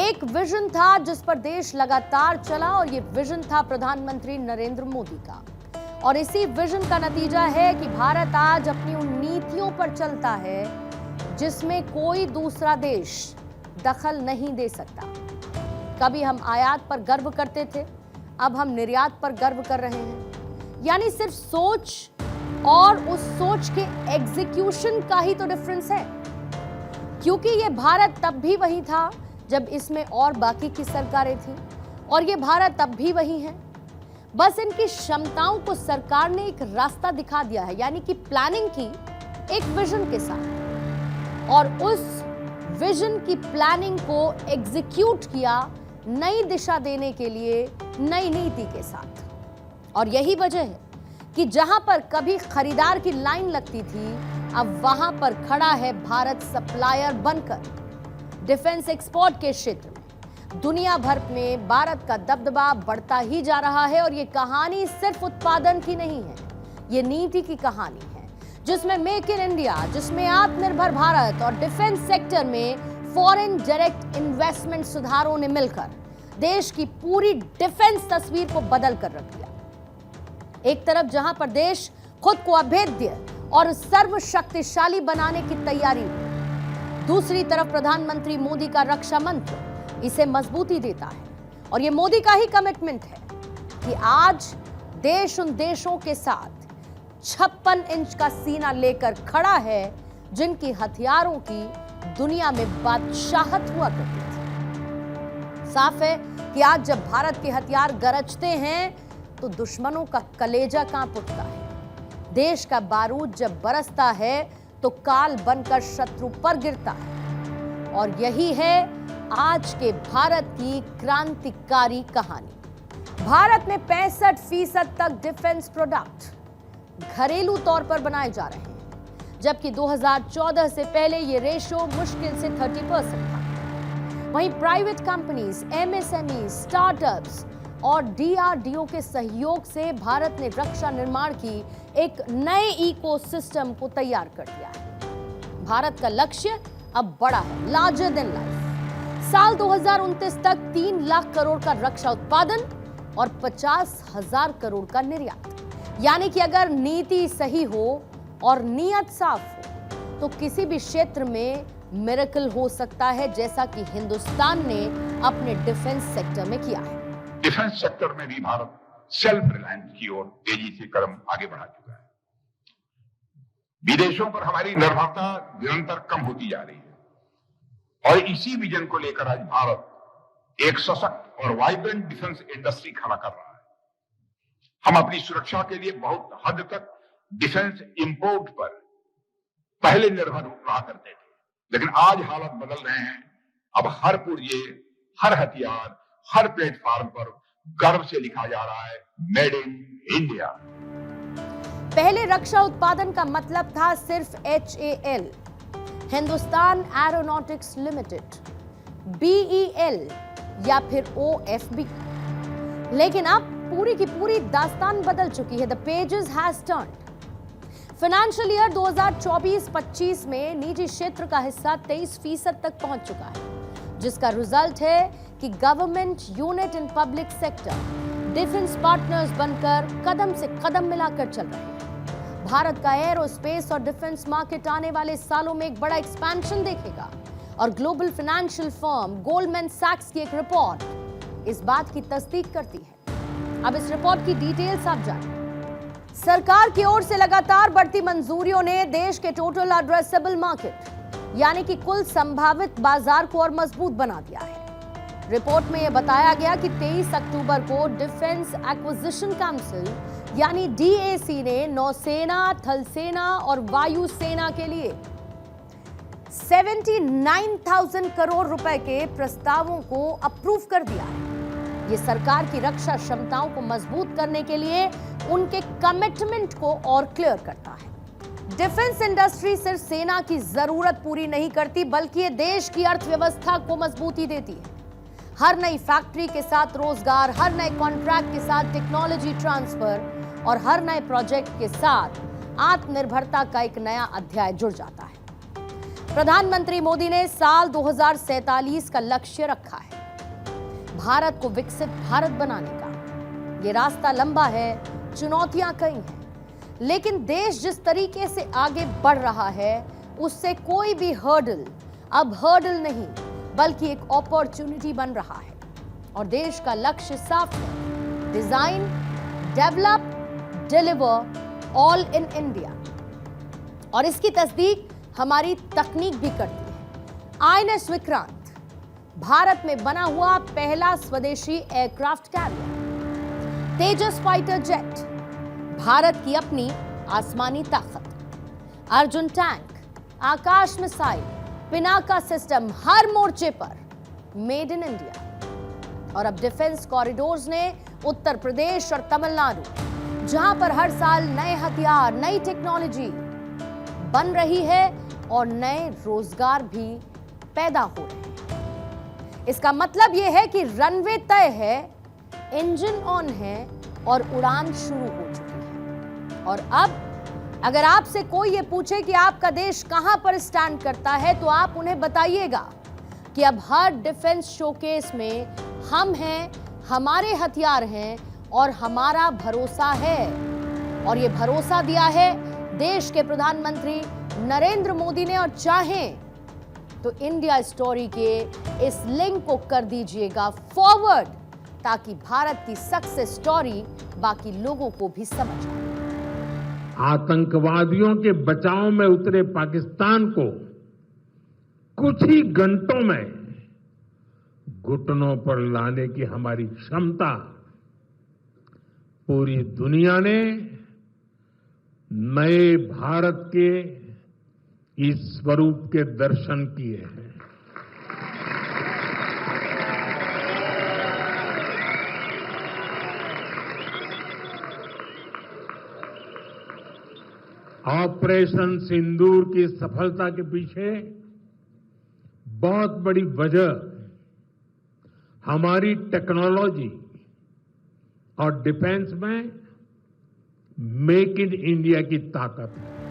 एक विजन था जिस पर देश लगातार चला और ये विजन था प्रधानमंत्री नरेंद्र मोदी का। और इसी विजन का नतीजा है कि भारत आज अपनी उन नीतियों पर चलता है जिसमें कोई दूसरा देश दखल नहीं दे सकता। कभी हम आयात पर गर्व करते थे, अब हम निर्यात पर गर्व कर रहे हैं। यानी सिर्फ सोच और उस सोच के एग्जीक्यूशन का ही तो डिफरेंस है, क्योंकि ये भारत तब भी वही था जब इसमें और बाकी की सरकारें थी, और ये भारत अब भी वही है। बस इनकी क्षमताओं को सरकार ने एक रास्ता दिखा दिया है, यानी कि प्लानिंग की एक विजन के साथ, और उस विजन की प्लानिंग को एग्जीक्यूट किया नई दिशा देने के लिए नई नीति के साथ। और यही वजह है कि जहां पर कभी खरीदार की लाइन लगती थी, अब वहां पर खड़ा है भारत सप्लायर बनकर। डिफेंस एक्सपोर्ट के क्षेत्र में दुनिया भर में भारत का दबदबा बढ़ता ही जा रहा है। और ये कहानी सिर्फ उत्पादन की नहीं है, ये नीति की कहानी है, जिसमें मेक इन इंडिया, जिसमें आत्मनिर्भर भारत और डिफेंस सेक्टर में फॉरेन डायरेक्ट इन्वेस्टमेंट सुधारों ने मिलकर देश की पूरी डिफेंस तस्वीर को बदल कर रख दिया। एक तरफ जहां पर देश खुद को अभेद्य और सर्वशक्तिशाली बनाने की तैयारी में, दूसरी तरफ प्रधानमंत्री मोदी का रक्षा मंत्र इसे मजबूती देता है। और यह मोदी का ही कमिटमेंट है कि आज देश उन देशों के साथ 56 इंच का सीना लेकर खड़ा है जिनकी हथियारों की दुनिया में बादशाहत हुआ करती थी। साफ है कि आज जब भारत के हथियार गरजते हैं तो दुश्मनों का कलेजा कांप उठता है। देश का बारूद जब बरसता है तो काल बनकर शत्रु पर गिरता है। और यही है आज के भारत की क्रांतिकारी कहानी। भारत में 65% तक डिफेंस प्रोडक्ट घरेलू तौर पर बनाए जा रहे हैं, जबकि 2014 से पहले ये रेशो मुश्किल से 30% था। वहीं प्राइवेट कंपनीज, एमएसएमई, स्टार्टअप्स और डीआरडीओ के सहयोग से भारत ने रक्षा निर्माण की एक नए इकोसिस्टम को तैयार कर दिया है। भारत का लक्ष्य अब बड़ा है, लार्जर देन लाइफ। साल 2029 तक 3 लाख करोड़ का रक्षा उत्पादन और 50,000 करोड़ का निर्यात। यानी कि अगर नीति सही हो और नियत साफ हो तो किसी भी क्षेत्र में मिरेकल हो सकता है, जैसा कि हिंदुस्तान ने अपने डिफेंस सेक्टर में किया है। डिफेंस सेक्टर में भी भारत सेल्फ रिलायंस की ओर तेजी से कदम आगे बढ़ा चुका है। विदेशों पर हमारी निर्भरता निरंतर कम होती जा रही है, और इसी विजन को लेकर आज भारत एक सशक्त और वाइब्रेंट डिफेंस इंडस्ट्री खड़ा कर रहा है। हम अपनी सुरक्षा के लिए बहुत हद तक डिफेंस इंपोर्ट पर पहले निर्भर रहा करते थे, लेकिन आज हालात बदल रहे हैं। अब हर पुर्जे, हर हथियार, हर प्लेटफॉर्म पर गर्व से लिखा जा रहा है, मेड इन इंडिया। पहले रक्षा उत्पादन का मतलब था सिर्फ HAL, Hindustan aeronautics limited, BEL या फिर OFB। लेकिन अब पूरी की पूरी दास्तान बदल चुकी है। The pages has turned. Financial year 2024-25 में निजी क्षेत्र का हिस्सा 23% तक पहुंच चुका है, जिसका रिजल्ट है कि government unit in public sector defence partners बनकर कदम से कदम मिलाकर चल रहे हैं। भारत का एरोस्पेस और डिफेंस मार्केट आने वाले सालों में एक बड़ा एक्सपेंशन देखेगा, और ग्लोबल फाइनेंशियल फर्म गोल्डमैन सैक्स की एक रिपोर्ट इस बात की तस्दीक करती है। अब इस रिपोर्ट की डिटेल्स आप जानें। सरकार की ओर से लगातार बढ़ती मंजूरियों ने देश के टोटल एड्रेसेबल मार्केट यानी कि कुल संभावित बाजार को और मजबूत बना दिया है। रिपोर्ट में यह बताया गया कि 23 अक्टूबर को डिफेंस एक्विजिशन काउंसिल यानी DAC ने नौसेना, थल सेना और वायु सेना के लिए 79,000 करोड़ रुपए के प्रस्तावों को अप्रूव कर दिया है। ये सरकार की रक्षा क्षमताओं को मजबूत करने के लिए उनके कमिटमेंट को और क्लियर करता है। डिफेंस इंडस्ट्री सिर्फ सेना की जरूरत पूरी नहीं करती, बल्कि ये देश की अर्थव्यवस्था को मजबूती देती है। हर नई फैक्ट्री के साथ रोजगार, हर नए कॉन्ट्रैक्ट के साथ टेक्नोलॉजी ट्रांसफर और हर नए प्रोजेक्ट के साथ आत्मनिर्भरता का एक नया अध्याय जुड़ जाता है। प्रधानमंत्री मोदी ने साल 2047 का लक्ष्य रखा है। भारत को विकसित भारत बनाने का। ये रास्ता लंबा है, चुनौतियां कई हैं, लेकिन देश जिस तरीके से आगे बढ़ रहा है उससे कोई भी हर्डल अब हर्डल नहीं बल्कि एक अपॉर्चुनिटी बन रहा है। और देश का लक्ष्य साफ है, design, develop, deliver all in India. और इसकी तस्दीक हमारी तकनीक भी करती है। INS विक्रांत भारत में बना हुआ पहला स्वदेशी एयरक्राफ्ट कैरियर, तेजस फाइटर जेट भारत की अपनी आसमानी ताकत, अर्जुन टैंक, आकाश मिसाइल, पिनाका सिस्टम, हर मोर्चे पर मेड इन इंडिया। और अब डिफेंस कॉरिडोर्स ने उत्तर प्रदेश और तमिलनाडु, जहां पर हर साल नए हथियार, नई टेक्नोलॉजी बन रही है और नए रोजगार भी पैदा हो रहे हैं। इसका मतलब यह है कि रनवे तय है, इंजन ऑन है और उड़ान शुरू हो चुकी है। और अब अगर आपसे कोई ये पूछे कि आपका देश कहां पर स्टैंड करता है, तो आप उन्हें बताइएगा कि अब हर डिफेंस शोकेस में हम हैं, हमारे हथियार हैं और हमारा भरोसा है। और ये भरोसा दिया है देश के प्रधानमंत्री नरेंद्र मोदी ने। और चाहें तो इंडिया स्टोरी के इस लिंक को कर दीजिएगा फॉरवर्ड, ताकि भारत की सक्सेस स्टोरी बाकी लोगों को भी समझ आए। आतंकवादियों के बचाव में उतरे पाकिस्तान को कुछ ही घंटों में घुटनों पर लाने की हमारी क्षमता पूरी दुनिया ने नए भारत के इस स्वरूप के दर्शन किए हैं। ऑपरेशन सिंदूर की सफलता के पीछे बहुत बड़ी वजह हमारी टेक्नोलॉजी और डिफेंस में मेक इन इंडिया की ताकत है।